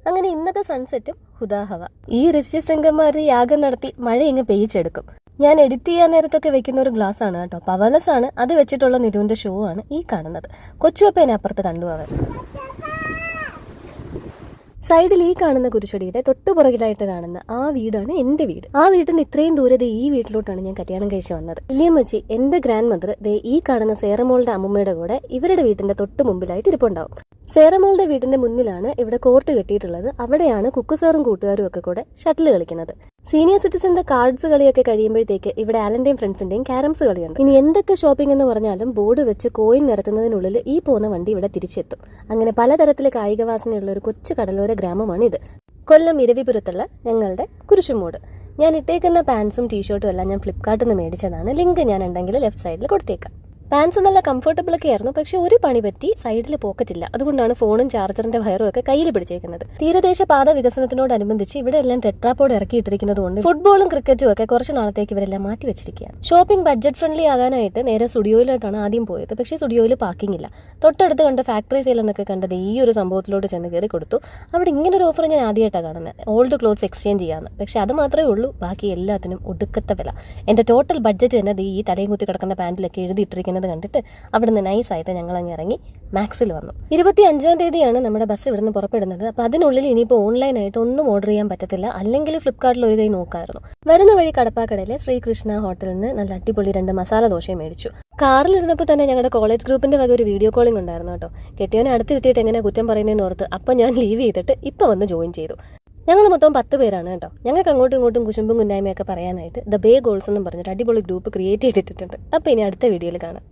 അങ്ങനെ ഇന്നത്തെ സൺസെറ്റും ഹുദാഹവ. ഈ ഋഷ്യശൃംഗന്മാർ യാഗം നടത്തി മഴ ഇങ്ങ് പെയ്യിച്ചെടുക്കും. ഞാൻ എഡിറ്റ് ചെയ്യാൻ നേരത്തൊക്കെ വെക്കുന്ന ഒരു ഗ്ലാസ് ആണ് കേട്ടോ, പവർലെസ് ആണ്. അത് വെച്ചിട്ടുള്ള നിരുവിന്റെ ഷോ ആണ് ഈ കാണുന്നത്. കൊച്ചുവപ്പേനെ അപ്പുറത്ത് കണ്ടു അവൻ. സൈഡിൽ ഈ കാണുന്ന കുരിശടിയുടെ തൊട്ടുപുറകിലായിട്ട് കാണുന്ന ആ വീടാണ് എന്റെ വീട്. ആ വീട്ടിൽ നിന്ന് ഇത്രയും ദൂരെ ഈ വീട്ടിലോട്ടാണ് ഞാൻ കല്യാണം കഴിച്ച് വന്നത്. വല്യമ്മച്ചി എന്റെ ഗ്രാൻഡ് മദർ ഈ കാണുന്ന സേറമോളുടെ അമ്മൂമ്മയുടെ കൂടെ ഇവരുടെ വീട്ടിന്റെ തൊട്ട് മുമ്പിലായിട്ട് ഇരിപ്പുണ്ടാവും. സേറമോളുടെ വീടിന്റെ മുന്നിലാണ് ഇവിടെ കോർട്ട് കെട്ടിയിട്ടുള്ളത്. അവിടെയാണ് കുക്കുസാറും കൂട്ടുകാരും ഒക്കെ കൂടെ ഷട്ടിൽ കളിക്കുന്നത്. സീനിയർ സിറ്റിസന്റെ കാർഡ്സ് കളിയൊക്കെ കഴിയുമ്പോഴത്തേക്ക് ഇവിടെ ആലന്റെയും ഫ്രണ്ട്സിന്റെയും ക്യാരംസ് കളിയുണ്ട്. ഇനി എന്തൊക്കെ ഷോപ്പിംഗ് എന്ന് പറഞ്ഞാലും ബോർഡ് വെച്ച് കോയിൻ നിരത്തുന്നതിനുള്ളിൽ ഈ പോകുന്ന വണ്ടി ഇവിടെ തിരിച്ചെത്തും. അങ്ങനെ പലതരത്തിലെ കായിക വാസനയുള്ള ഒരു കൊച്ചു കടലോര ഗ്രാമമാണ് ഇത്. കൊല്ലം ഇരവിപുരത്തുള്ള ഞങ്ങളുടെ കുരിശുമൂട്. ഞാൻ ഇട്ടേക്കുന്ന പാൻസും ടീഷർട്ടും എല്ലാം ഞാൻ ഫ്ലിപ്കാർട്ടിൽ നിന്ന് മേടിച്ചതാണ്. ലിങ്ക് ഞാൻ ഉണ്ടെങ്കിൽ ലെഫ്റ്റ് സൈഡിൽ കൊടുത്തേക്കാം. പാൻസ് നല്ല കംഫർട്ടബിൾ ഒക്കെ ആയിരുന്നു, പക്ഷെ ഒരു പണി പറ്റി സൈഡിൽ പോക്കറ്റില്ല. അതുകൊണ്ടാണ് ഫോണും ചാർജറിന്റെ വയറും ഒക്കെ കയ്യിൽ പിടിച്ചേക്കുന്നത്. തീരദേശ പാത വികസനത്തിനോടനുബന്ധിച്ച് ഇവിടെ എല്ലാം ടെട്രാപോഡ് ഇറക്കിയിട്ടിരിക്കുന്നത് കൊണ്ട് ഫുട്ബോളും ക്രിക്കറ്റും ഒക്കെ കുറച്ച് നാളത്തേക്ക് ഇവരെല്ലാം മാറ്റി വെച്ചിരിക്കുകയാണ്. ഷോപ്പിംഗ് ബഡ്ജറ്റ് ഫ്രണ്ട്ലി ആകാനായിട്ട് നേരെ സ്റ്റുഡിയോയിലോട്ടാണ് ആദ്യം പോയത്. പക്ഷേ സ്റ്റുഡിയോയിൽ പാർക്കിംഗ് ഇല്ല. തൊട്ടടുത്ത് കണ്ട ഫാക്ടറി സെയിൽ എന്നൊക്കെ കണ്ടത് ഈ ഒരു സംഭവത്തിലോട്ട് ചെന്ന് കയറി കൊടുത്തു. അവിടെ ഇങ്ങനെ ഒരു ഓഫർ ഞാൻ ആദ്യമായിട്ടാണ് കാണുന്നത്. ഓൾഡ് ക്ലോത്ത്സ് എക്സ്ചേഞ്ച് ചെയ്യാന്ന്. പക്ഷെ അത് മാത്രമേ ഉള്ളൂ, ബാക്കി എല്ലാത്തിനും ഒടുക്കത്തെ വില. എന്റെ ടോട്ടൽ ബഡ്ജറ്റ് തന്നെ ഈ തലയും കുത്തി കിടക്കുന്ന പാൻറ്റിലൊക്കെ എഴുതിയിട്ടിരിക്കുന്നത് കണ്ടിട്ട് അവിടുന്ന് നൈസായിട്ട് ഞങ്ങൾ അങ്ങ് ഇറങ്ങി മാക്സിൽ വന്നു. 25-ാം തീയതിയാണ് നമ്മുടെ ബസ് ഇവിടുന്ന് പുറപ്പെടുന്നത്. അപ്പൊ അതിനുള്ളിൽ ഇനിയിപ്പോൾ ഓൺലൈനായിട്ട് ഒന്നും ഓർഡർ ചെയ്യാൻ പറ്റത്തില്ല. അല്ലെങ്കിൽ ഫ്ലിപ്കാർട്ടിൽ ഒരു കൈ നോക്കായിരുന്നു. വരുന്ന വഴി കടപ്പാക്കടയിലെ ശ്രീകൃഷ്ണ ഹോട്ടലിൽ നിന്ന് നല്ല അടിപൊളി 2 മസാല ദോശയും മേടിച്ചു. കാറിലിരുന്നപ്പോൾ തന്നെ ഞങ്ങളുടെ കോളേജ് ഗ്രൂപ്പിന്റെ വക ഒരു വീഡിയോ കോളിംഗ് ഉണ്ടായിരുന്നു കേട്ടോ. കെട്ടിയവനെ അടുത്തിരുത്തിയിട്ട് എങ്ങനെ കുറ്റം പറയുന്നതെന്ന് ഓർത്ത് അപ്പം ഞാൻ ലീവ് ചെയ്തിട്ട് ഇപ്പം വന്ന് ജോയിൻ ചെയ്തു. ഞങ്ങൾ മൊത്തം 10 പേരാണ് കേട്ടോ. ഞങ്ങൾക്ക് അങ്ങോട്ടും ഇങ്ങോട്ടും കുശുമ്പും കുന്നായ്മയൊക്കെ പറയാനായിട്ട് ദ ബേ ഗോൾസ് എന്നും പറഞ്ഞിട്ട് അടിപൊളി ഗ്രൂപ്പ് ക്രിയേറ്റ് ചെയ്തിട്ടുണ്ട്. അപ്പോൾ ഇനി അടുത്ത വീഡിയോയിൽ കാണാം.